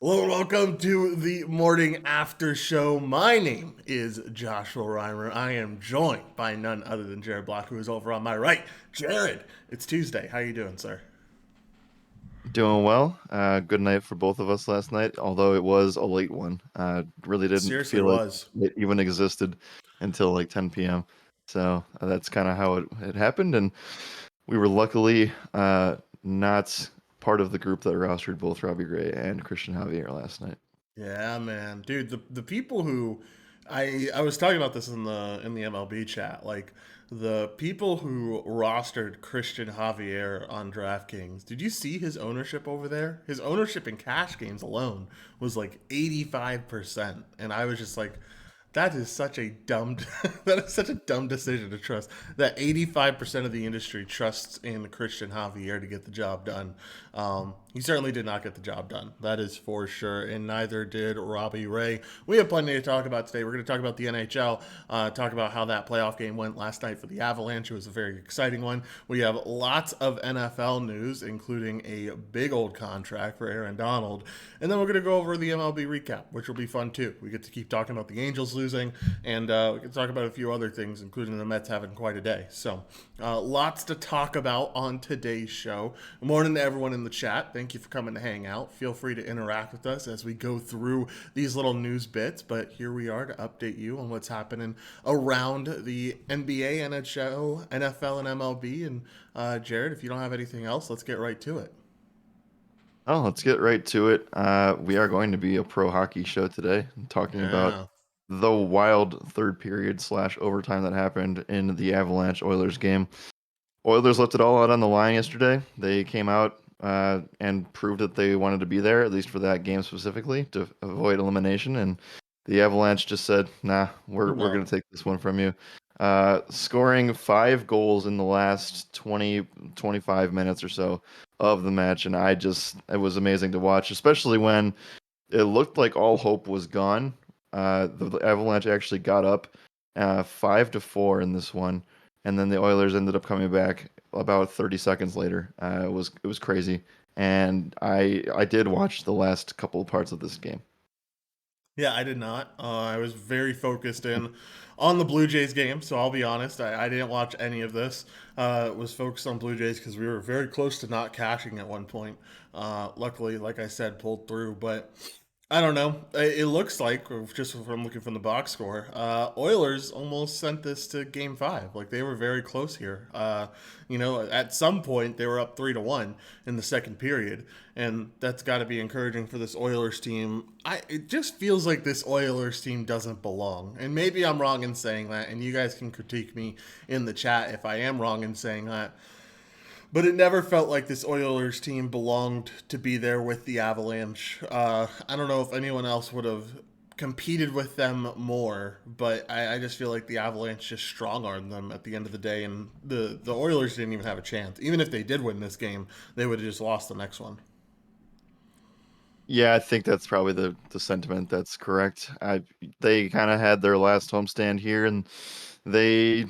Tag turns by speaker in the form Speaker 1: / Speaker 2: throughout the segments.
Speaker 1: Hello and welcome to the morning after show. My name is Joshua Reimer. I am joined by none other than Jared Block, who is over on my right. Jared, it's Tuesday. How you doing, sir?
Speaker 2: Doing well. Good night for both of us last night, although it was a late one. Really didn't
Speaker 1: Seriously
Speaker 2: feel like
Speaker 1: was.
Speaker 2: it even existed until like 10 p.m. So that's kind of how it happened. And we were luckily not part of the group that rostered both Robbie Gray and Christian Javier last night.
Speaker 1: Yeah, man, dude. The people who I was talking about this in the MLB chat. Like the people who rostered Christian Javier on DraftKings. Did you see his ownership over there? His ownership in cash games alone was like 85%, and I was just like, that is such a dumb that is such a dumb decision to trust. That 85% of the industry trusts in Christian Javier to get the job done. He certainly did not get the job done. That is for sure, and neither did Robbie Ray. We have plenty to talk about today. We're going to talk about the NHL, talk about how that playoff game went last night for the Avalanche. It was a very exciting one. We have lots of NFL news, including a big old contract for Aaron Donald, and then we're going to go over the MLB recap, which will be fun too. We get to keep talking about the Angels losing, and we can talk about a few other things, including the Mets having quite a day. So, lots to talk about on today's show. Good morning to everyone in the chat. Thank you for coming to hang out. Feel free to interact with us as we go through these little news bits. But here we are to update you on what's happening around the NBA, NHL, NFL, and MLB. And Jared, if you don't have anything else, let's get right to it.
Speaker 2: Oh, let's get right to it. We are going to be a pro hockey show today, talking about
Speaker 1: Yeah.
Speaker 2: the wild third period slash overtime that happened in the Avalanche Oilers game. Oilers left it all out on the line yesterday. They came out and proved that they wanted to be there, at least for that game specifically, to avoid elimination. And the Avalanche just said, "Nah, we're
Speaker 1: No.
Speaker 2: going to take this one from you." Scoring 5 goals in the last 20-25 minutes or so of the match, and it was amazing to watch, especially when it looked like all hope was gone. The Avalanche actually got up 5-4 in this one, and then the Oilers ended up coming back about 30 seconds later. It was crazy, and I did watch the last couple of parts of this game.
Speaker 1: Yeah, I did not. I was very focused in on the Blue Jays game, so I'll be honest. I didn't watch any of this. Was focused on Blue Jays because we were very close to not cashing at one point. Luckily, like I said, pulled through. But I don't know. It looks like, just from looking from the box score, Oilers almost sent this to Game Five. Like they were very close here. At some point they were up 3-1 in the second period, and that's got to be encouraging for this Oilers team. It just feels like this Oilers team doesn't belong, and maybe I'm wrong in saying that. And you guys can critique me in the chat if I am wrong in saying that. But it never felt like this Oilers team belonged to be there with the Avalanche. I don't know if anyone else would have competed with them more, but I just feel like the Avalanche just strong armed them at the end of the day, and the Oilers didn't even have a chance. Even if they did win this game, they would have just lost the next one.
Speaker 2: Yeah, I think that's probably the sentiment that's correct. They kind of had their last homestand here, and they,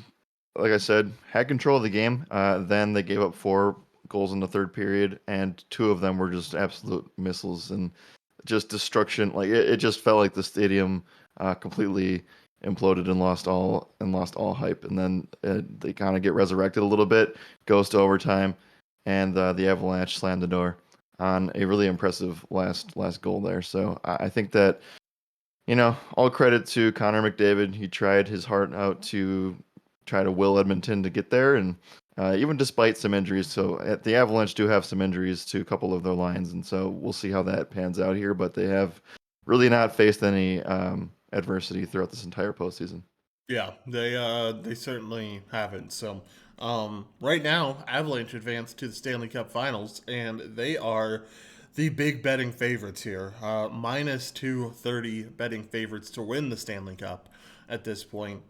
Speaker 2: like I said, had control of the game. Then they gave up 4 goals in the third period, and 2 of them were just absolute missiles and just destruction. Like it just felt like the stadium completely imploded and lost all hype. And then they kind of get resurrected a little bit, goes to overtime, and the Avalanche slammed the door on a really impressive last goal there. So I think that all credit to Connor McDavid. He tried his heart out to try to will Edmonton to get there, and even despite some injuries. So the Avalanche do have some injuries to a couple of their lines, and so we'll see how that pans out here. But they have really not faced any adversity throughout this entire postseason.
Speaker 1: Yeah, they certainly haven't. So right now, Avalanche advanced to the Stanley Cup Finals, and they are the big betting favorites here. Minus 230 betting favorites to win the Stanley Cup at this point.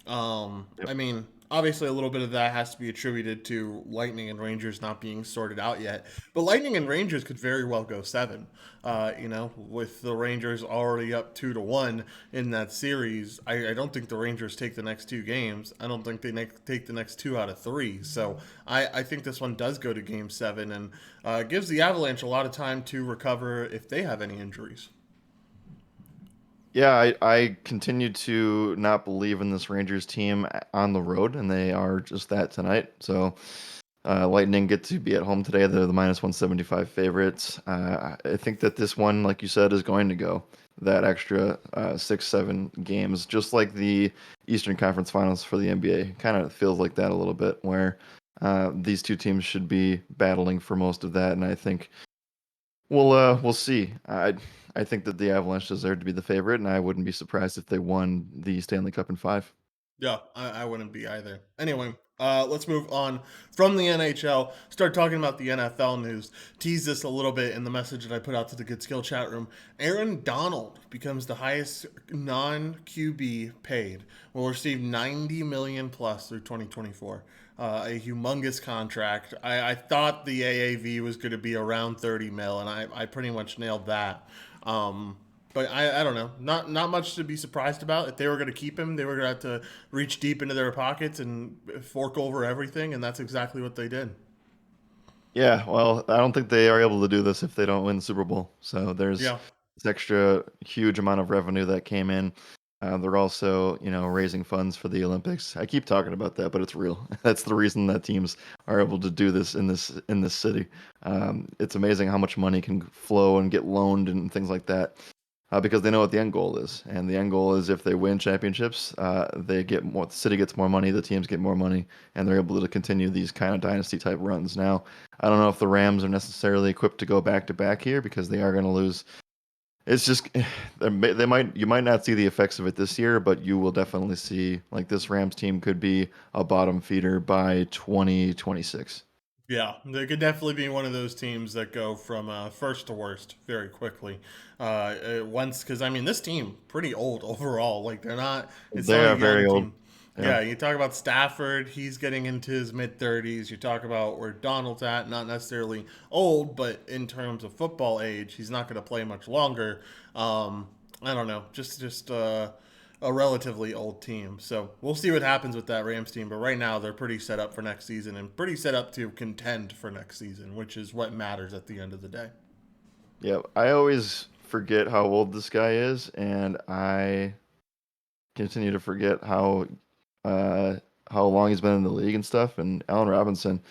Speaker 2: Yep.
Speaker 1: I mean, Obviously, a little bit of that has to be attributed to Lightning and Rangers not being sorted out yet. But Lightning and Rangers could very well go seven. With the Rangers already up 2-1 in that series, I don't think the Rangers take the next two games. I don't think they take the next two out of three. So I think this one does go to game seven and gives the Avalanche a lot of time to recover if they have any injuries.
Speaker 2: Yeah, I continue to not believe in this Rangers team on the road, and they are just that tonight. So, Lightning get to be at home today. They're the minus 175 favorites. I think that this one, like you said, is going to go that extra 6, 7 games, just like the Eastern Conference Finals for the NBA. Kind of feels like that a little bit, where these two teams should be battling for most of that, and I think we'll see. I think that the Avalanche deserve to be the favorite, and I wouldn't be surprised if they won the Stanley Cup in five.
Speaker 1: Yeah, I wouldn't be either. Anyway, let's move on from the NHL. Start talking about the NFL news. Tease this a little bit in the message that I put out to the Good Skill chat room. Aaron Donald becomes the highest non QB paid. Will receive 90 million plus through 2024. A humongous contract. I thought the AAV was going to be around 30 mil, and I pretty much nailed that. But I don't know. Not much to be surprised about. If they were going to keep him, they were going to have to reach deep into their pockets and fork over everything, and that's exactly what they did.
Speaker 2: Yeah, well, I don't think they are able to do this if they don't win the Super Bowl. So there's
Speaker 1: Yeah,
Speaker 2: this extra huge amount of revenue that came in. They're also, raising funds for the Olympics. I keep talking about that, but it's real. That's the reason that teams are able to do this in this city. It's amazing how much money can flow and get loaned and things like that. Because they know what the end goal is, and the end goal is if they win championships, they get more. The city gets more money, the teams get more money, and they're able to continue these kind of dynasty type runs. Now, I don't know if the Rams are necessarily equipped to go back to back here because they are going to lose. It's just you might not see the effects of it this year, but you will definitely see like this Rams team could be a bottom feeder by 2026.
Speaker 1: yeah, they could definitely be one of those teams that go from first to worst very quickly. Once, because I mean, this team pretty old overall. Like they're not. It's
Speaker 2: They
Speaker 1: not a
Speaker 2: are
Speaker 1: young
Speaker 2: very old.
Speaker 1: team.
Speaker 2: Yeah.
Speaker 1: Yeah, you talk about Stafford, he's getting into his mid 30s. You talk about where Donald's at, not necessarily old, but in terms of football age, he's not going to play much longer. I don't know, just a relatively old team. So we'll see what happens with that Rams team. But right now, they're pretty set up for next season and pretty set up to contend for next season, which is what matters at the end of the day.
Speaker 2: Yeah, I always forget how old this guy is, and I continue to forget uh how long he's been in the league and stuff. And Allen Robinson,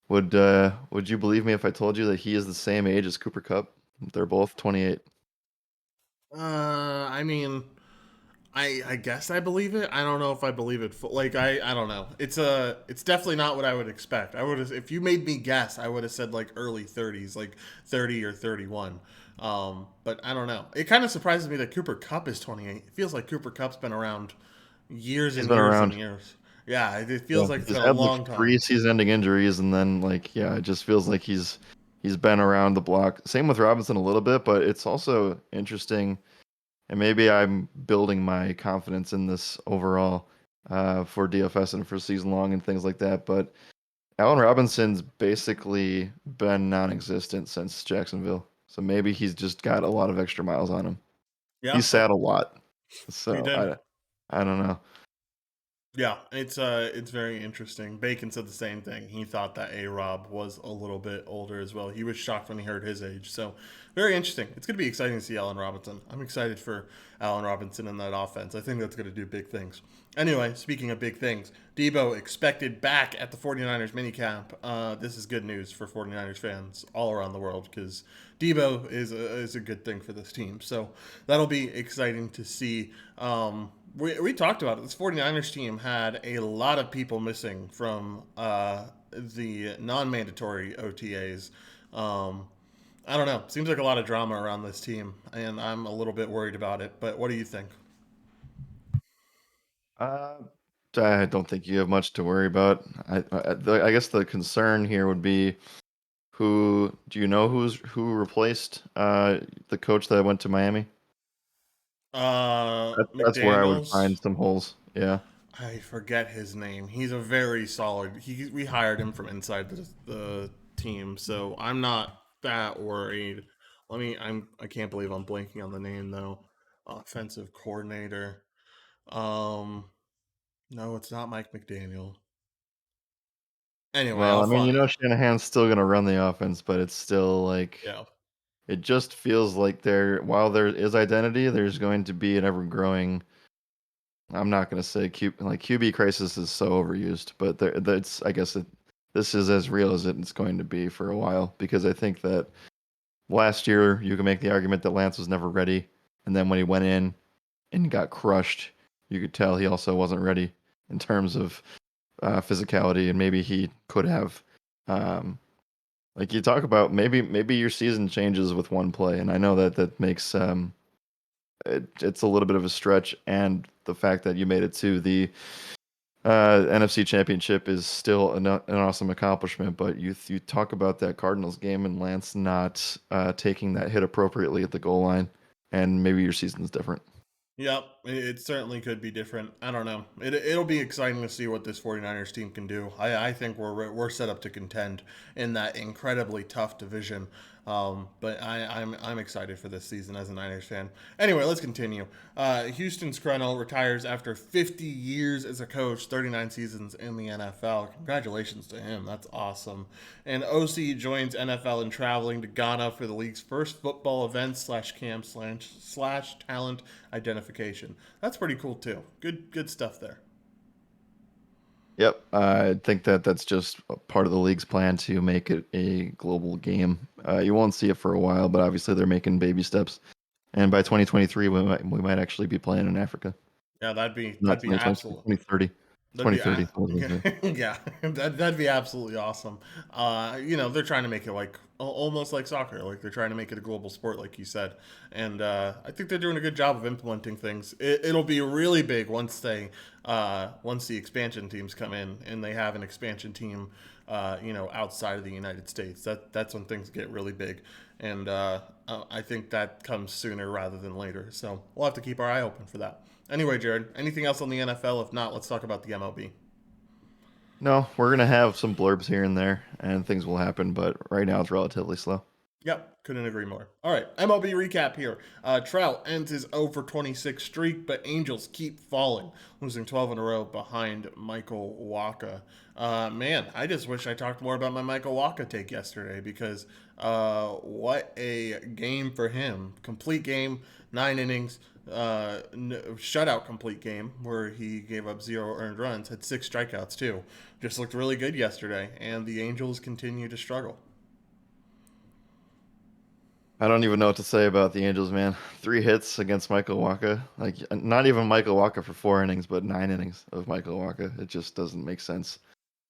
Speaker 2: would you believe me if I told you that he is the same age as Cooper Cup? They're both 28.
Speaker 1: I mean, I guess I believe it. I don't know if I believe it. Like I don't know. It's definitely not what I would expect. I would have if you made me guess, I would have said like early 30s, like 30 or 31. But I don't know. It kind of surprises me that Cooper Cup is 28. It feels like Cooper Cup's been around years
Speaker 2: He's
Speaker 1: and
Speaker 2: been
Speaker 1: years and
Speaker 2: around.
Speaker 1: years. Yeah, it
Speaker 2: Yeah,
Speaker 1: feels like it's
Speaker 2: he's
Speaker 1: been a
Speaker 2: had like
Speaker 1: long time.
Speaker 2: three season-ending injuries, and then like yeah, it just feels like he's been around the block. Same with Robinson a little bit, but it's also interesting. And maybe I'm building my confidence in this overall for DFS and for season long and things like that. But Allen Robinson's basically been non-existent since Jacksonville, so maybe he's just got a lot of extra miles on him.
Speaker 1: Yeah,
Speaker 2: He's sat a lot,
Speaker 1: he
Speaker 2: so
Speaker 1: did.
Speaker 2: I don't know.
Speaker 1: Yeah, it's very interesting. Bacon said the same thing. He thought that A Rob was a little bit older as well. He was shocked when he heard his age. So very interesting. It's gonna be exciting to see Allen Robinson. I'm excited for Allen Robinson in that offense. I think that's gonna do big things. Anyway, speaking of big things, Debo expected back at the 49ers minicamp. This is good news for 49ers fans all around the world because Debo is a good thing for this team. So that'll be exciting to see. We talked about it. This 49ers team had a lot of people missing from the non mandatory OTAs. Um, I don't know. Seems like a lot of drama around this team, and I'm a little bit worried about it. But what do you think?
Speaker 2: Uh, I don't think you have much to worry about. I guess the concern here would be who do you know who replaced the coach that went to Miami? That's where I would find
Speaker 1: McDaniels.
Speaker 2: some holes. Yeah.
Speaker 1: I forget his name. He's a very solid. We hired him from inside the team, so I'm not that worried. I can't believe I'm blanking on the name though. Offensive coordinator. Um, no, it's not Mike McDaniel. Anyway,
Speaker 2: Well,
Speaker 1: I'll
Speaker 2: I mean,
Speaker 1: find.
Speaker 2: Shanahan's still going to run the offense, but it's still like
Speaker 1: Yeah,
Speaker 2: it just feels like while there is identity, there's going to be an ever growing. I'm not going to say QB crisis is so overused, but that's I guess this is as real as it's going to be for a while because I think that last year you can make the argument that Lance was never ready, and then when he went in and got crushed, you could tell he also wasn't ready in terms of physicality, and maybe he could have. Um, like you talk about, maybe your season changes with one play, and I know that makes it's a little bit of a stretch, and the fact that you made it to the NFC Championship is still an awesome accomplishment. But you talk about that Cardinals game and Lance not taking that hit appropriately at the goal line, and maybe your season's different.
Speaker 1: yep, it certainly could be different. I don't know. It'll be exciting to see what this 49ers team can do. I think we're set up to contend in that incredibly tough division. But I'm excited for this season as a Niners fan. Anyway, let's continue. Houston Scrennel retires after 50 years as a coach, 39 seasons in the NFL. Congratulations to him. That's awesome. And OC joins NFL in traveling to Ghana for the league's first football event slash camp slash talent identification. That's pretty cool too. Good stuff there.
Speaker 2: Yep, I think that's just a part of the league's plan to make it a global game. You won't see it for a while, but obviously they're making baby steps. And by 2023, we might actually be playing in Africa.
Speaker 1: Yeah,
Speaker 2: Not
Speaker 1: that'd be
Speaker 2: 2023,
Speaker 1: absolute.
Speaker 2: 2030.
Speaker 1: That'd be
Speaker 2: 2030.
Speaker 1: yeah, that'd be absolutely awesome. They're trying to make it like almost like soccer, like they're trying to make it a global sport, like you said, and I think they're doing a good job of implementing things. It'll be really big once the expansion teams come in and they have an expansion team, outside of the United States. That's when things get really big, and I think that comes sooner rather than later. So we'll have to keep our eye open for that. Anyway, Jared, anything else on the NFL? If not, let's talk about the MLB.
Speaker 2: No, we're gonna have some blurbs here and there, and things will happen, but right now it's relatively slow.
Speaker 1: Yep, couldn't agree more. All right, MLB recap here. Trout ends his 0 for 26 streak, but Angels keep falling, losing 12 in a row behind Michael Waka. Man, I just wish I talked more about my Michael Waka take yesterday because what a game for him. Complete game, 9 innings, shutout complete game where he gave up 0 earned runs, had 6 strikeouts too. Just looked really good yesterday, and the Angels continue to struggle.
Speaker 2: I don't even know what to say about the Angels, man. 3 hits against Michael Waka. Like, not even Michael Waka for 4 innings, but 9 innings of Michael Waka. It just doesn't make sense.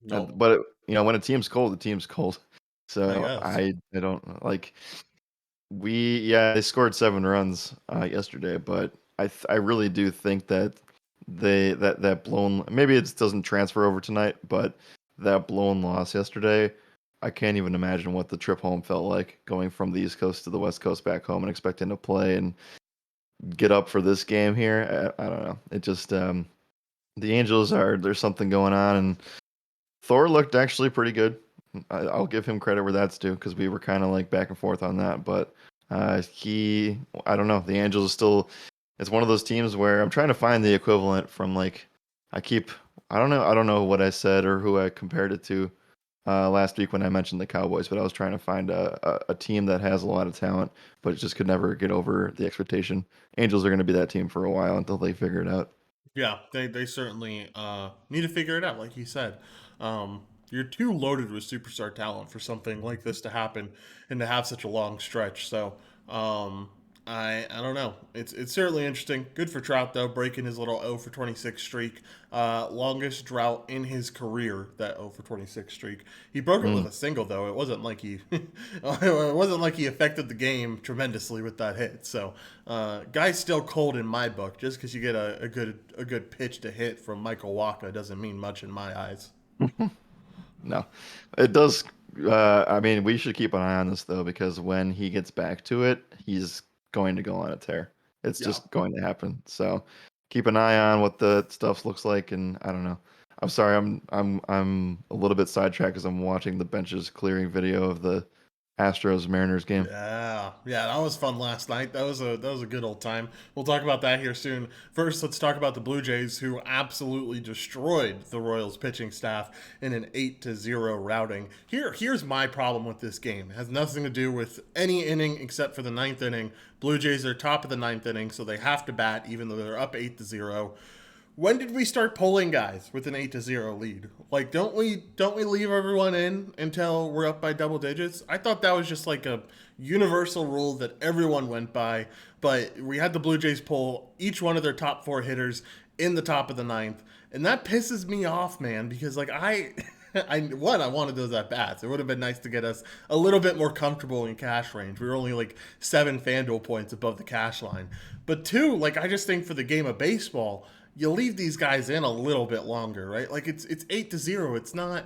Speaker 1: Nope,
Speaker 2: But when a team's cold, the team's cold.
Speaker 1: I
Speaker 2: So
Speaker 1: guess.
Speaker 2: I don't like they scored 7 runs yesterday, but I really do think that that blown, maybe it doesn't transfer over tonight, but that blown loss yesterday, I can't even imagine what the trip home felt like going from the East Coast to the West Coast back home and expecting to play and get up for this game here. I don't know. It just the Angels there's something going on, and Thor looked actually pretty good. I'll give him credit where that's due because we were kind of like back and forth on that. But I don't know. The Angels are still. It's one of those teams where I'm trying to find the equivalent from like I keep. I don't know what I said or who I compared it to last week when I mentioned the Cowboys, but I was trying to find a team that has a lot of talent, but just could never get over the expectation. Angels are going to be that team for a while until they figure it out.
Speaker 1: Yeah, they certainly need to figure it out, like you said. You're too loaded with superstar talent for something like this to happen and to have such a long stretch. So um, I don't know. It's certainly interesting. Good for Trout though, breaking his little 0 for 26 streak, longest drought in his career. That 0 for 26 streak. He broke it with
Speaker 2: Mm.
Speaker 1: a single though. It wasn't like he it wasn't like he affected the game tremendously with that hit. So guy's still cold in my book. Just because you get a good pitch to hit from Michael Waka doesn't mean much in my eyes.
Speaker 2: No, it does. I mean, we should keep an eye on this though, because when he gets back to it, he's going to go on a tear. It's
Speaker 1: Yeah.
Speaker 2: just going to happen. So, keep an eye on what the stuff looks like, and I don't know. I'm sorry, I'm a little bit sidetracked because I'm watching the benches clearing video of the Astros Mariners game.
Speaker 1: Yeah, yeah, that was fun last night. That was a good old time. We'll talk about that here soon. First, let's talk about the Blue Jays, who absolutely destroyed the Royals pitching staff in an 8-0 routing. Here's my problem with this game. It has nothing to do with any inning except for the ninth inning. Blue Jays are top of the ninth inning, so they have to bat even though they're up 8-0. When did we start pulling guys with an 8-0 lead? Like, don't we leave everyone in until we're up by double digits? I thought that was just like a universal rule that everyone went by. But we had the Blue Jays pull each one of their top four hitters in the top of the ninth, and that pisses me off, man. Because like I wanted those at bats. It would have been nice to get us a little bit more comfortable in cash range. We were only like 7 FanDuel points above the cash line. But two, like I just think for the game of baseball, you leave these guys in a little bit longer, right? Like it's 8-0. It's not.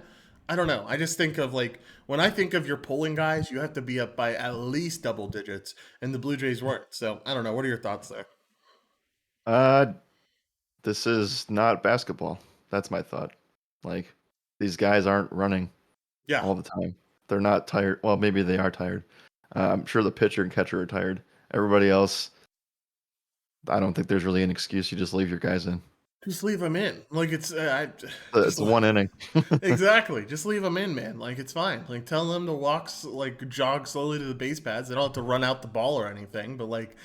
Speaker 1: I don't know. I just think of like when I think of your pulling guys, you have to be up by at least double digits, and the Blue Jays weren't. So I don't know. What are your thoughts there?
Speaker 2: Uh, this is not basketball. That's my thought. Like, these guys aren't running
Speaker 1: Yeah,
Speaker 2: all the time. They're not tired. Well, maybe they are tired. I'm sure the pitcher and catcher are tired. Everybody else, I don't think there's really an excuse. You just leave your guys in.
Speaker 1: just leave them in. Like it's just
Speaker 2: It's one inning.
Speaker 1: exactly. Just leave them in, man. Like it's fine. Like tell them to like jog slowly to the base pads. They don't have to run out the ball or anything. But like,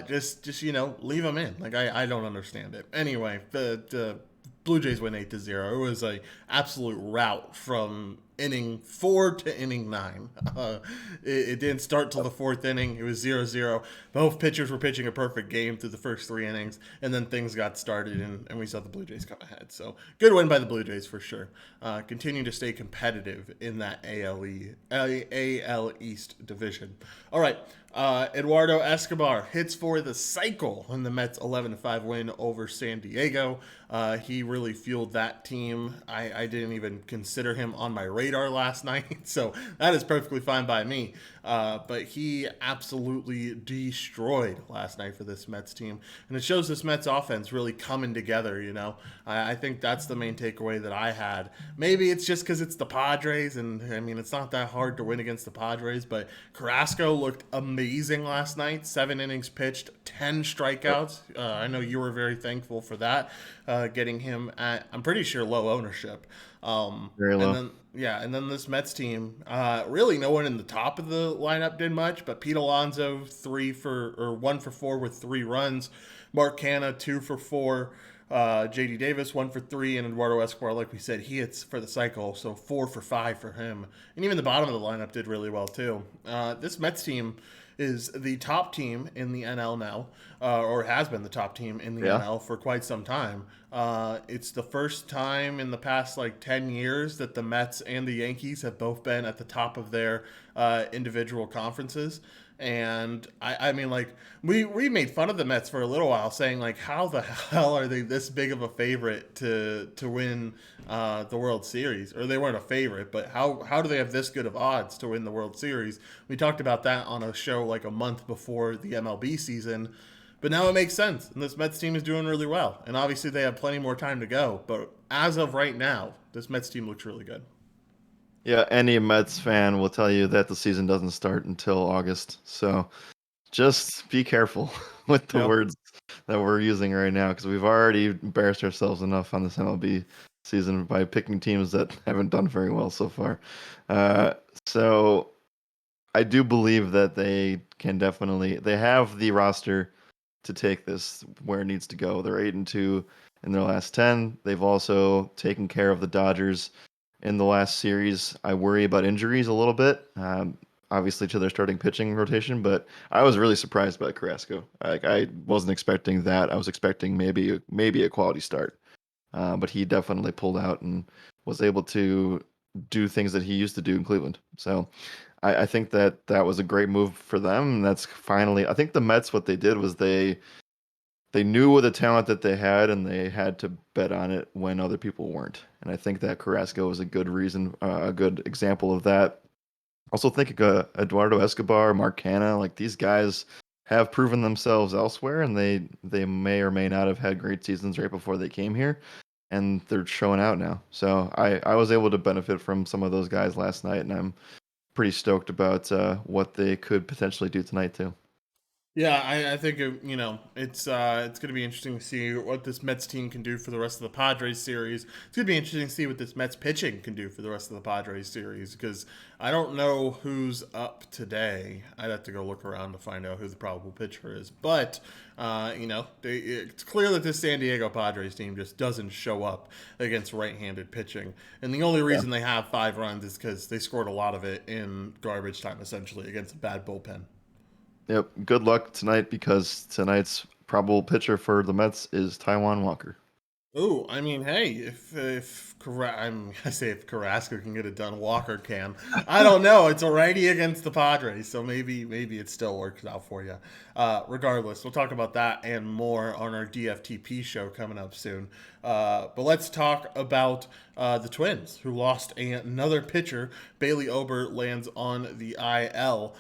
Speaker 1: just leave them in. Like I don't understand it. Anyway, the Blue Jays win 8-0. It was a absolute rout from inning 4 to inning 9. It didn't start till the fourth inning. It was 0-0. Both pitchers were pitching a perfect game through the first 3 innings, and then things got started, and we saw the Blue Jays come ahead. So good win by the Blue Jays for sure. Continue to stay competitive in that AL East division. All right. Eduardo Escobar hits for the cycle in the Mets 11-5 win over San Diego. He really fueled that team. I didn't even consider him on my radar last night, so that is perfectly fine by me. But he absolutely destroyed last night for this Mets team, and it shows this Mets offense really coming together. I think that's the main takeaway that I had. Maybe it's just because it's the Padres, and I mean it's not that hard to win against the Padres. But Carrasco looked amazing last night. 7 innings pitched, 10 strikeouts. I know you were very thankful for that, getting him at I'm pretty sure low ownership.
Speaker 2: Very
Speaker 1: And
Speaker 2: low.
Speaker 1: then yeah, and then this Mets team, really no one in the top of the lineup did much, but Pete Alonso 1 for 4 with 3 runs, Mark Canha 2 for 4, JD Davis 1 for 3, and Eduardo Escobar, like we said, he hits for the cycle, so 4 for 5 for him. And even the bottom of the lineup did really well too. This Mets team is the top team in the NL now, or has been the top team in the
Speaker 2: Yeah.
Speaker 1: NL for quite some time. It's the first time in the past like 10 years that the Mets and the Yankees have both been at the top of their individual conferences. And I mean, like we made fun of the Mets for a little while, saying like, how the hell are they this big of a favorite to win the World Series? Or they weren't a favorite, but how do they have this good of odds to win the World Series? We talked about that on a show like a month before the MLB season, but now it makes sense, and this Mets team is doing really well. And obviously, they have plenty more time to go. But as of right now, this Mets team looks really good.
Speaker 2: Yeah, any Mets fan will tell you that the season doesn't start until August. So just be careful with the
Speaker 1: Yep.
Speaker 2: words that we're using right now because we've already embarrassed ourselves enough on this MLB season by picking teams that haven't done very well so far. Uh, so I do believe that they have the roster to take this where it needs to go. They're 8-2 in their last 10. They've also taken care of the Dodgers in the last series. I worry about injuries a little bit, obviously to their starting pitching rotation, but I was really surprised by Carrasco. I wasn't expecting that. I was expecting maybe a quality start, but he definitely pulled out and was able to do things that he used to do in Cleveland. So I think that was a great move for them. And that's finally, I think the Mets, what they did was they knew what the talent that they had, and they had to bet on it when other people weren't. And I think that Carrasco was a good reason, a good example of that. Also, think Eduardo Escobar, Mark Canha, like these guys have proven themselves elsewhere, and they may or may not have had great seasons right before they came here, and they're showing out now. So I was able to benefit from some of those guys last night, and I'm pretty stoked about what they could potentially do tonight too.
Speaker 1: Yeah, I think it's going to be interesting to see what this Mets team can do for the rest of the Padres series. It's going to be interesting to see what this Mets pitching can do for the rest of the Padres series because I don't know who's up today. I'd have to go look around to find out who the probable pitcher is. But it's clear that this San Diego Padres team just doesn't show up against right-handed pitching, and the only
Speaker 2: Yeah.
Speaker 1: reason they have 5 runs is because they scored a lot of it in garbage time, essentially against a bad bullpen.
Speaker 2: Yep. Good luck tonight because tonight's probable pitcher for the Mets is Taiwan Walker.
Speaker 1: Ooh, I mean, hey, I say if Carrasco can get it done, Walker can. I don't know. It's a righty against the Padres, so maybe it still works out for you. Regardless, we'll talk about that and more on our DFTP show coming up soon. But let's talk about the Twins, who lost another pitcher. Bailey Ober lands on the IL.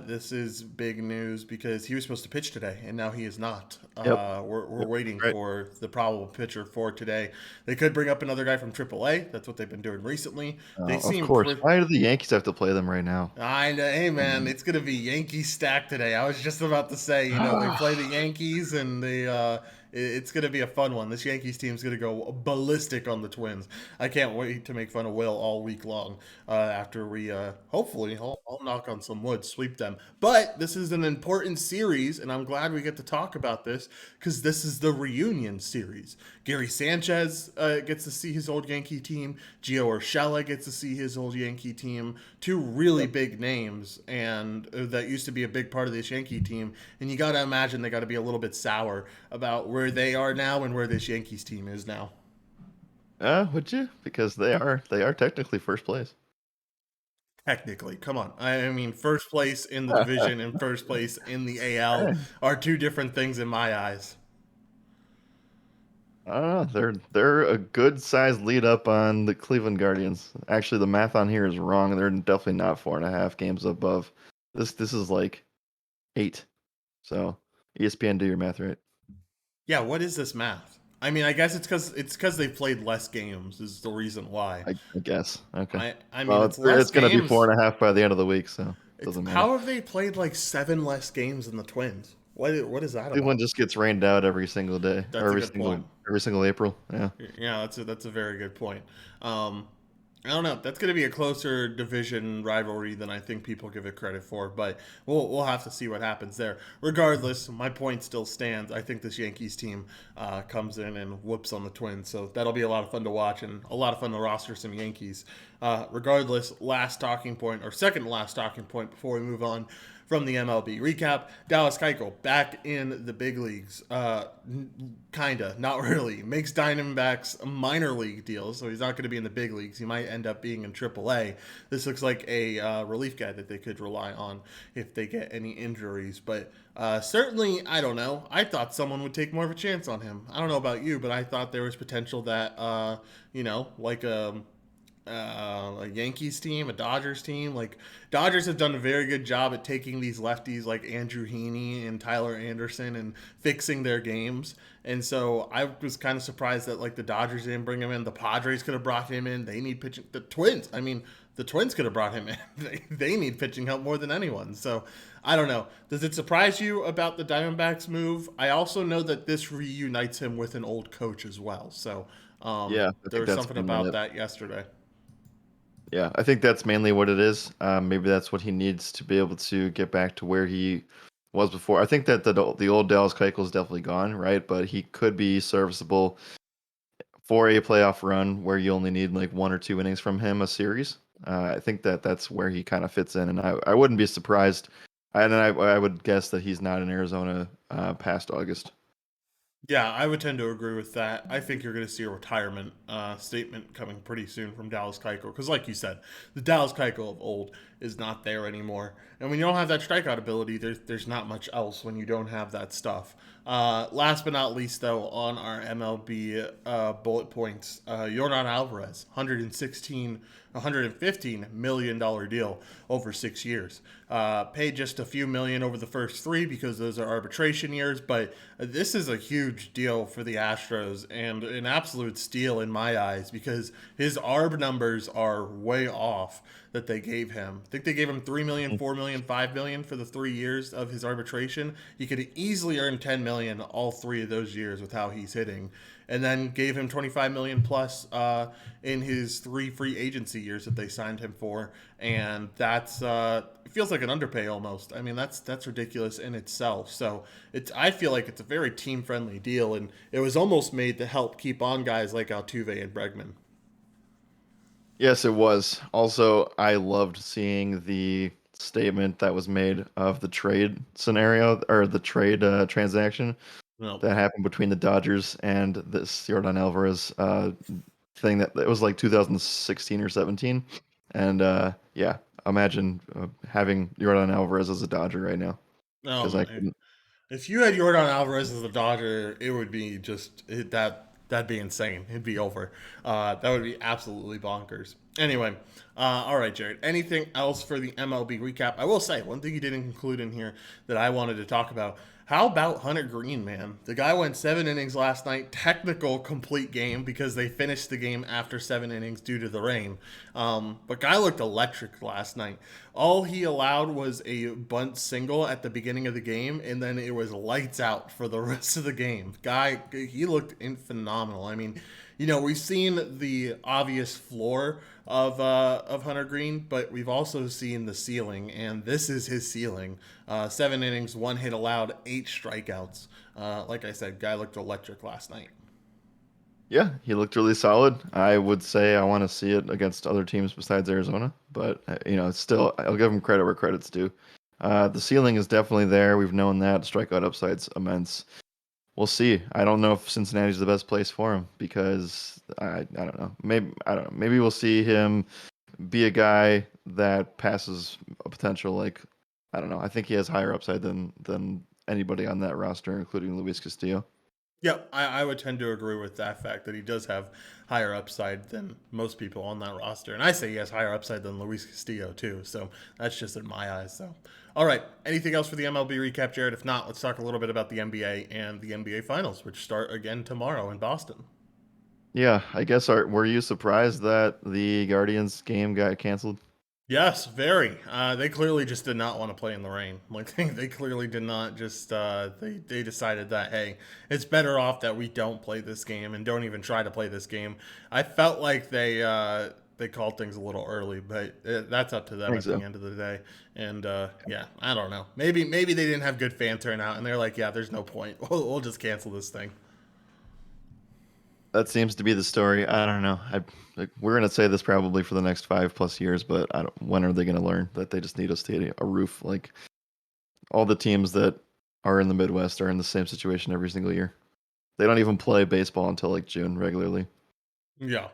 Speaker 1: This is big news because he was supposed to pitch today, and now he is not.
Speaker 2: Yep.
Speaker 1: We're
Speaker 2: Yep.
Speaker 1: waiting
Speaker 2: Right.
Speaker 1: for the probable pitcher for today. They could bring up another guy from AAA. That's what they've been doing recently. They
Speaker 2: Of
Speaker 1: seem
Speaker 2: course.
Speaker 1: pretty.
Speaker 2: Why do the Yankees have to play them right now?
Speaker 1: I know, hey man,
Speaker 2: Um,
Speaker 1: it's gonna be Yankee stack today. I was just about to say, they play the Yankees, and it's gonna be a fun one. This Yankees team's gonna go ballistic on the Twins. I can't wait to make fun of Will all week long. After we hopefully, I'll knock on some wood, sweep them. But this is an important series, and I'm glad we get to talk about this because this is the reunion series. Gary Sanchez gets to see his old Yankee team. Gio Urshela gets to see his old Yankee team. Two really big names, and that used to be a big part of this Yankee team. And you got to imagine they got to be a little bit sour about where they are now and where this Yankees team is now.
Speaker 2: would you? Because they are technically first place.
Speaker 1: Technically, come on. I mean, first place in the division and first place in the AL are two different things in my eyes.
Speaker 2: They're a good sized lead up on the Cleveland Guardians. Actually, the math on here is wrong. They're definitely not 4.5 games above. This is like 8. So ESPN, do your math right.
Speaker 1: Yeah, what is this math? I mean, I guess it's because they played less games is the reason why.
Speaker 2: I guess. Okay.
Speaker 1: I mean,
Speaker 2: Well,
Speaker 1: it's less
Speaker 2: it's gonna be
Speaker 1: games.
Speaker 2: 4.5 by the end of the week, so it
Speaker 1: It's
Speaker 2: doesn't matter.
Speaker 1: how have they played like 7 less games than the Twins? What is that
Speaker 2: Cleveland
Speaker 1: about?
Speaker 2: just gets rained out every single day, or
Speaker 1: That's a good point.
Speaker 2: every single April. Yeah.
Speaker 1: Yeah, that's a very good point. I don't know. That's going to be a closer division rivalry than I think people give it credit for, but we'll have to see what happens there. Regardless, my point still stands. I think this Yankees team comes in and whoops on the Twins, so that'll be a lot of fun to watch and a lot of fun to roster some Yankees. Regardless, last talking point or second last talking point before we move on from the MLB recap. Dallas Keuchel back in the big leagues. Kinda, not really. Makes Diamondbacks a minor league deal, so he's not going to be in the big leagues. He might end up being in AAA. This looks like a relief guy that they could rely on if they get any injuries. But certainly, I don't know. I thought someone would take more of a chance on him. I don't know about you, but I thought there was potential that, like a Yankees team, a Dodgers team. Like Dodgers have done a very good job at taking these lefties like Andrew Heaney and Tyler Anderson and fixing their games. And so I was kind of surprised that like the Dodgers didn't bring him in. The Padres could have brought him in. They need pitching. The Twins. I mean, the Twins could have brought him in. They need pitching help more than anyone. So I don't know. Does it surprise you about the Diamondbacks move? I also know that this reunites him with an old coach as well. So
Speaker 2: Yeah, I
Speaker 1: there
Speaker 2: think
Speaker 1: was
Speaker 2: that's
Speaker 1: something
Speaker 2: mainly
Speaker 1: about
Speaker 2: it.
Speaker 1: that yesterday.
Speaker 2: Yeah, I think that's mainly what it is. Maybe that's what he needs to be able to get back to where he was before. I think that the old Dallas Keuchel is definitely gone, right? But he could be serviceable for a playoff run where you only need like 1 or 2 innings from him a series. I think that that's where he kind of fits in, and I wouldn't be surprised. I would guess that he's not in Arizona past August.
Speaker 1: Yeah, I would tend to agree with that. I think you're going to see a retirement statement coming pretty soon from Dallas Keuchel because, like you said, the Dallas Keuchel of old is not there anymore. And when you don't have that strikeout ability, there's not much else when you don't have that stuff. Last but not least, though, on our MLB bullet points, Yordan Alvarez, 116 $115 million deal over 6 years. Paid just a few million over the first three because those are arbitration years, but this is a huge deal for the Astros and an absolute steal in my eyes because his ARB numbers are way off that they gave him. I think they gave him 3 million, 4 million, 5 million for the 3 years of his arbitration. He could easily earn 10 million all 3 of those years with how he's hitting, and then gave him 25 million plus in his 3 free agency years that they signed him for, and that's it feels like an underpay almost. I mean, that's ridiculous in itself. So I feel like it's a very team friendly deal, and it was almost made to help keep on guys like Altuve and Bregman.
Speaker 2: Yes, it was. Also, I loved seeing the statement that was made of the trade scenario or the trade transaction
Speaker 1: No,
Speaker 2: that happened between the Dodgers and this Jordan Alvarez thing that it was like 2016 or 17. And yeah, imagine having Jordan Alvarez as a Dodger right now because I
Speaker 1: no.
Speaker 2: couldn't.
Speaker 1: If you had Jordan Alvarez as a Dodger, it would be that'd be insane. It'd be over. That would be absolutely bonkers. Anyway, all right, Jared. Anything else for the MLB recap? I will say one thing you didn't include in here that I wanted to talk about. How about Hunter Green, man? The guy went 7 innings last night, technical complete game because they finished the game after 7 innings due to the rain. But guy looked electric last night. All he allowed was a bunt single at the beginning of the game, and then it was lights out for the rest of the game. Guy, he looked phenomenal. I mean, we've seen the obvious floor of Hunter Green, but we've also seen the ceiling, and this is his ceiling. 7 innings, 1 hit allowed, 8 strikeouts. Like I said, guy looked electric last night.
Speaker 2: Yeah, he looked really solid. I would say I want to see it against other teams besides Arizona, but it's still I'll give him credit where credit's due. The ceiling is definitely there. We've known that. Strikeout upside's immense. We'll see. I don't know if Cincinnati's the best place for him because I don't know. Maybe I don't know. Maybe we'll see him be a guy that passes a potential like I don't know. I think he has higher upside than anybody on that roster, including Luis Castillo.
Speaker 1: Yep, I would tend to agree with that fact that he does have higher upside than most people on that roster. And I say he has higher upside than Luis Castillo, too. So that's just in my eyes. So, all right. Anything else for the MLB recap, Jared? If not, let's talk a little bit about the NBA and the NBA Finals, which start again tomorrow in Boston.
Speaker 2: Yeah, I guess were you surprised that the Guardians game got canceled?
Speaker 1: Yes, very. They clearly just did not want to play in the rain. Like they clearly did not just. They decided that hey, it's better off that we don't play this game and don't even try to play this game. I felt like they called things a little early, but that's up to
Speaker 2: I
Speaker 1: them
Speaker 2: think
Speaker 1: at the
Speaker 2: so.
Speaker 1: end of the day. And yeah, I don't know. Maybe they didn't have good fan turnout, and they're like, yeah, there's no point. We'll just cancel this thing.
Speaker 2: That seems to be the story. I don't know. We're gonna say this probably for the next 5+ years, but I don't, when are they gonna learn that they just need a roof? Like all the teams that are in the Midwest are in the same situation every single year. They don't even play baseball until like June regularly.
Speaker 1: Yeah,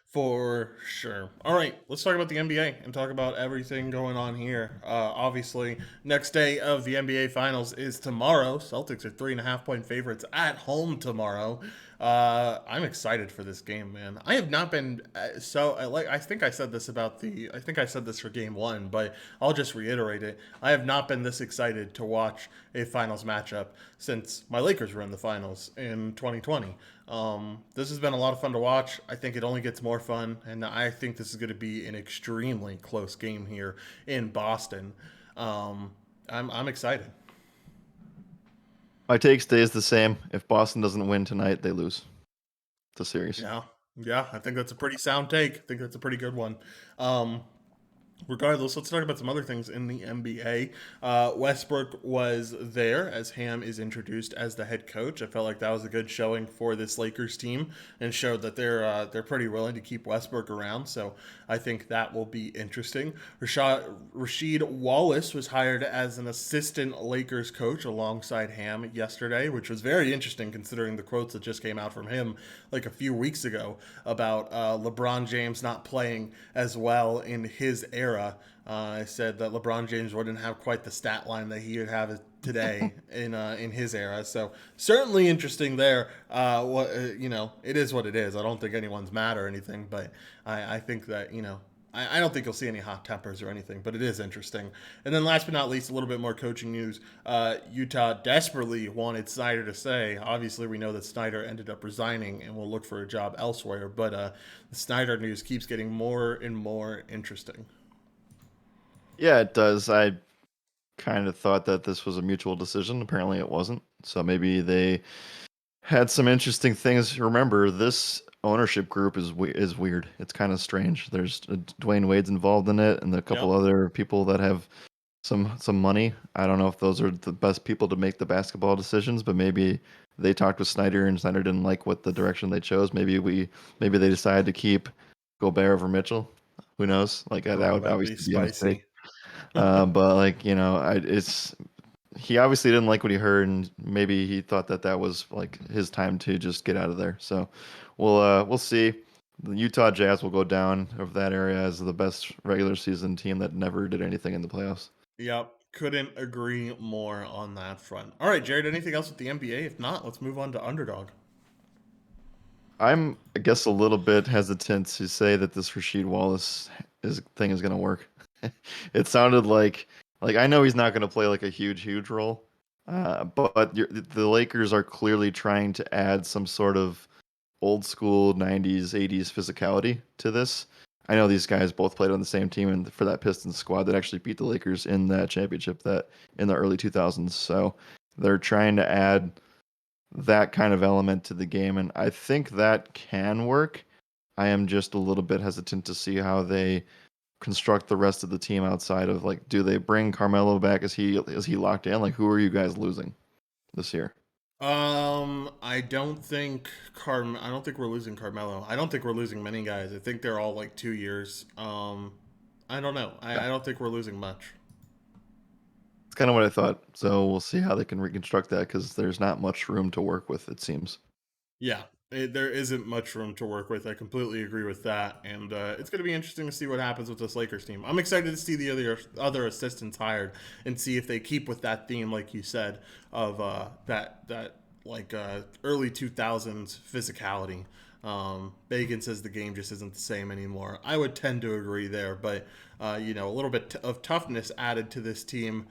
Speaker 1: for sure. All right, let's talk about the NBA and talk about everything going on here. Obviously, next day of the NBA Finals is tomorrow. Celtics are 3.5 point favorites at home tomorrow. I'm excited for this game, man. I have not been like I think I said this I think I said this for Game One, but I'll just reiterate it. I have not been this excited to watch a Finals matchup since my Lakers were in the Finals in 2020. This has been a lot of fun to watch. I think it only gets more fun, and I think this is going to be an extremely close game here in Boston. Um, I'm excited.
Speaker 2: My take stays the same. If Boston doesn't win tonight, they lose the series.
Speaker 1: Yeah, yeah, I think that's a pretty sound take. I think that's a pretty good one. Um, Regardless, let's talk about some other things in the NBA. Westbrook was there as Ham is introduced as the head coach. I felt like that was a good showing for this Lakers team and showed that they're pretty willing to keep Westbrook around. So I think that will be interesting. Rasheed Wallace was hired as an assistant Lakers coach alongside Ham yesterday, which was very interesting considering the quotes that just came out from him like a few weeks ago about LeBron James not playing as well in his era. I said that LeBron James wouldn't have quite the stat line that he would have today in his era. So certainly interesting there. It is what it is. I don't think anyone's mad or anything, but I think that I don't think you'll see any hot tempers or anything, but it is interesting. And then last but not least, a little bit more coaching news. Utah desperately wanted Snyder to stay. Obviously, we know that Snyder ended up resigning and will look for a job elsewhere, but the Snyder news keeps getting more and more interesting.
Speaker 2: Yeah, it does. I kind of thought that this was a mutual decision. Apparently, it wasn't. So maybe they had some interesting things. Remember, this ownership group is weird. It's kind of strange. There's Dwayne Wade's involved in it, and a couple
Speaker 1: Yep.
Speaker 2: other people that have some money. I don't know if those are the best people to make the basketball decisions, but maybe they talked with Snyder and Snyder didn't like what the direction they chose. Maybe they decided to keep Gobert over Mitchell. Who knows? Like that
Speaker 1: Oh,
Speaker 2: would
Speaker 1: that'd be
Speaker 2: obviously be a mistake.
Speaker 1: spicy.
Speaker 2: But like it's he obviously didn't like what he heard, and maybe he thought that that was like his time to just get out of there. So we'll see. The Utah Jazz will go down of that area as the best regular season team that never did anything in the playoffs.
Speaker 1: Yep. Couldn't agree more on that front. All right, Jared, anything else with the NBA? If not, let's move on to Underdog.
Speaker 2: I guess, a little bit hesitant to say that this Rasheed Wallace is going to work. It sounded like I know he's not going to play like a huge role, but the Lakers are clearly trying to add some sort of old school 90s 80s physicality to this. I know these guys both played on the same team and for that Pistons squad that actually beat the Lakers in that championship that in the early 2000s. So they're trying to add that kind of element to the game, and I think that can work. I am just a little bit hesitant to see how they construct the rest of the team outside of like, do they bring Carmelo back? Is he locked in? Like, who are you guys losing this year?
Speaker 1: I don't think we're losing Carmelo. I don't think we're losing many guys. I think they're all like 2 years. I don't know.
Speaker 2: Yeah,
Speaker 1: I don't think we're losing much.
Speaker 2: it's kind of what I thought. So we'll see how they can reconstruct that because there's not much room to work with, it seems.
Speaker 1: Yeah, there isn't much room to work with. I completely agree with that, and it's going to be interesting to see what happens with this Lakers team. I'm excited to see the other assistants hired and see if they keep with that theme, like you said, of that like early 2000s physicality. Bacon says the game just isn't the same anymore. I would tend to agree there, but a little bit of toughness added to this team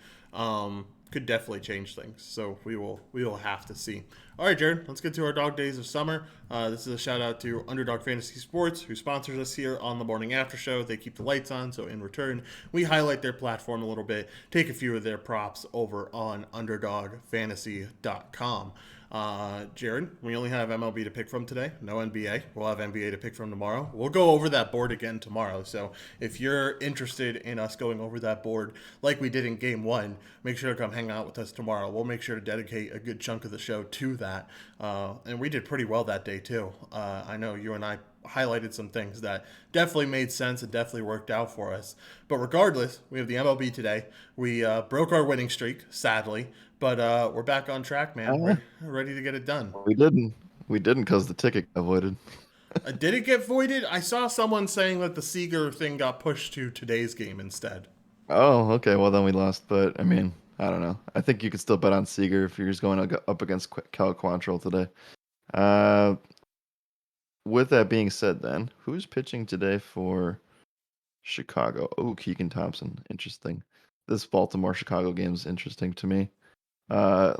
Speaker 1: could definitely change things. So we will have to see. All right, Jared, let's get to our dog days of summer. This is a shout out to Underdog Fantasy Sports, who sponsors us here on the Morning After Show. They keep the lights on, so in return, we highlight their platform a little bit, take a few of their props over on UnderdogFantasy.com. Jared, we only have MLB to pick from today. No NBA. We'll have NBA to pick from tomorrow. We'll go over that board again tomorrow. So if you're interested in us going over that board like we did in game one, make sure to come hang out with us tomorrow. We'll make sure to dedicate a good chunk of the show to that. And we did pretty well that day, too. I know you and I highlighted some things that definitely made sense and definitely worked out for us. But regardless, we have the MLB today. We broke our winning streak, sadly, but we're back on track, man.
Speaker 2: Uh,
Speaker 1: Ready to get it done.
Speaker 2: we didn't. We didn't because the ticket got voided.
Speaker 1: Did it get voided? I saw someone saying that the Seager thing got pushed to today's game instead.
Speaker 2: Oh, okay. Well, then we lost. But I mean, I don't know. I think you could still bet on Seager if you're just going up against Cal Quantrill today. Uh, with that being said, then who's pitching today for Chicago? Oh, Keegan Thompson. Interesting. This Baltimore Chicago game is interesting to me. Uh,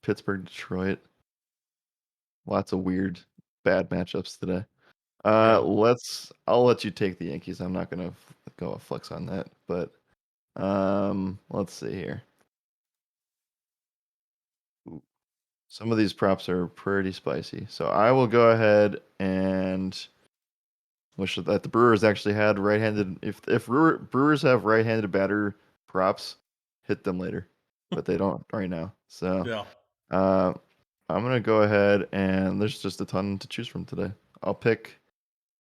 Speaker 2: Pittsburgh Detroit. Lots of weird, bad matchups today.
Speaker 1: Yeah.
Speaker 2: I'll let you take the Yankees. I'm not gonna go a flex on that, but let's see here. Ooh, some of these props are pretty spicy, so I will go ahead and wish that the Brewers actually had right-handed. If Brewers have right-handed batter props, hit them later, but they don't right now. So
Speaker 1: Yeah.
Speaker 2: uh, I'm gonna go ahead and there's just a ton to choose from today. I'll pick.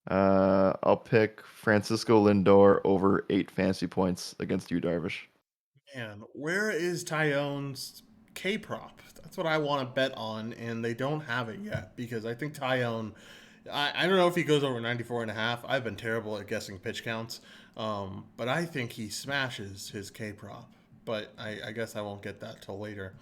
Speaker 2: I'll pick Francisco Lindor over 8 fantasy points against you, Darvish.
Speaker 1: Man, where is Tyone's K prop? That's what I want to bet on, and they don't have it yet because I think Tyone. I don't know if he goes over 94 and a half. I've been terrible at guessing pitch counts, but I think he smashes his K prop. But I guess I won't get that till later.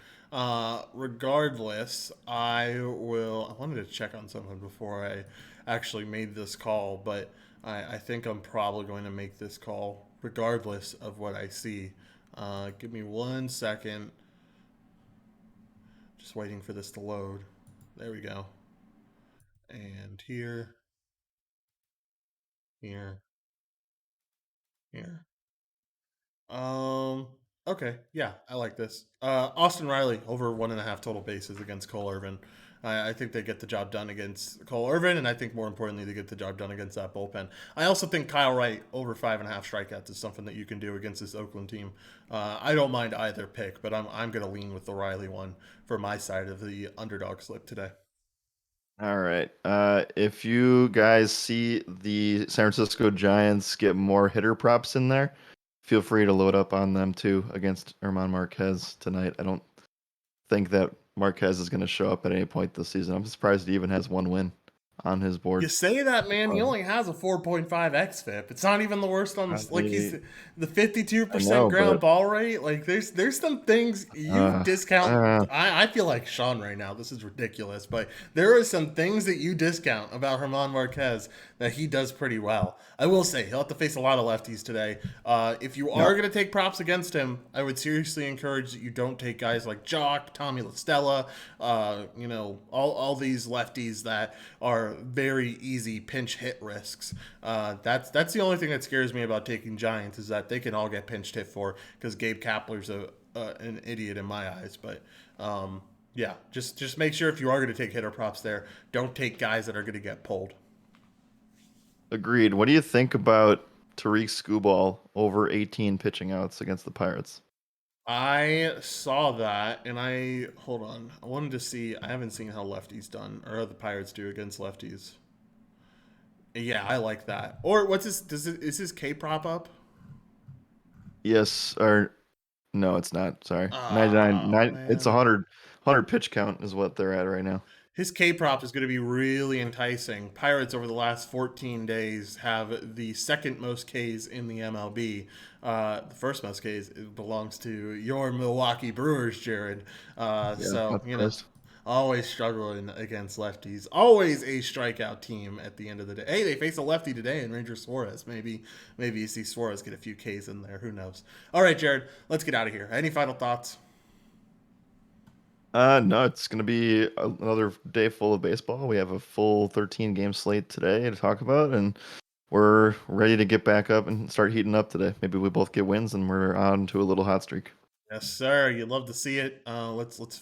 Speaker 1: Regardless, I will. I wanted to check on something before I actually made this call, but I think I'm probably going to make this call regardless of what I see. Give me 1 second. Just waiting for this to load. There we go. And here, here, here. Um. Okay. Yeah, I like this. Austin Riley over 1.5 total bases against Cole Irvin. I think they get the job done against Cole Irvin, and I think more importantly, they get the job done against that bullpen. I also think Kyle Wright over 5.5 strikeouts is something that you can do against this Oakland team. I don't mind either pick, but I'm going to lean with the Riley one for my side of the underdog slip today.
Speaker 2: All right. If you guys see the San Francisco Giants get more hitter props in there, feel free to load up on them too against Herman Marquez tonight. I don't think that Marquez is going to show up at any point this season. I'm surprised he even has one win on his
Speaker 1: You
Speaker 2: board.
Speaker 1: say that, man. He
Speaker 2: Um,
Speaker 1: only has a 4.5 xFIP. It's not even the worst on the like. He's
Speaker 2: I
Speaker 1: the 52%
Speaker 2: I know,
Speaker 1: ground
Speaker 2: but
Speaker 1: ball rate. Like there's some things you
Speaker 2: uh,
Speaker 1: discount.
Speaker 2: uh,
Speaker 1: I feel like Sean right now. This is ridiculous, but there are some things that you discount about Herman Marquez that he does pretty well. I will say he'll have to face a lot of lefties today. If you
Speaker 2: no,
Speaker 1: are going to take props against him, I would seriously encourage that you don't take guys like Jock, Tommy La Stella, all these lefties that are very easy pinch hit risks. That's the only thing that scares me about taking Giants is that they can all get pinch hit for because Gabe Kapler's an idiot in my eyes. But yeah, just make sure if you are going to take hitter props there, don't take guys that are going to get pulled.
Speaker 2: agreed. What do you think about Tariq Skubal over 18 pitching outs against the Pirates?
Speaker 1: I saw that, and I hold on. I wanted to see. I haven't seen how lefties done or how the Pirates do against lefties. Yeah, I like that. Or what's his? Is his K prop up?
Speaker 2: Yes, or no, it's not. Sorry. 99,
Speaker 1: Oh
Speaker 2: it's
Speaker 1: man,
Speaker 2: 100 pitch count is what they're at right now.
Speaker 1: his K prop is going to be really enticing. Pirates over the last 14 days have the second most Ks in the MLB. The first most Ks belongs to your Milwaukee Brewers, Jared.
Speaker 2: Yeah,
Speaker 1: So
Speaker 2: not
Speaker 1: you know,
Speaker 2: surprised.
Speaker 1: always struggling against lefties. Always a strikeout team at the end of the day. Hey, they face a lefty today in Ranger Suarez. Maybe you see Suarez get a few Ks in there. Who knows? All right, Jared, let's get out of here. Any final thoughts?
Speaker 2: No, it's going to be another day full of baseball. We have a full 13 game slate today to talk about, and we're ready to get back up and start heating up today. Maybe we both get wins and we're on to a little hot streak.
Speaker 1: Yes, sir. You'd love to see it. Let's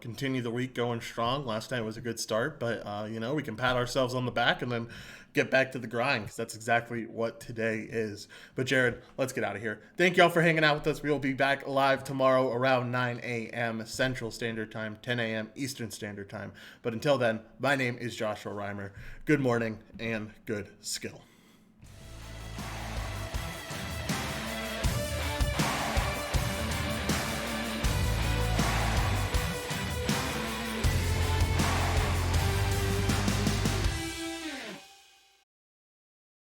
Speaker 1: continue the week going strong. Last night was a good start, but we can pat ourselves on the back and then get back to the grind because that's exactly what today is. But Jared, let's get out of here. Thank y'all for hanging out with us. We will be back live tomorrow around 9 a.m. Central Standard Time, 10 a.m. Eastern Standard Time. But until then, my name is Joshua Reimer. Good morning and good skill.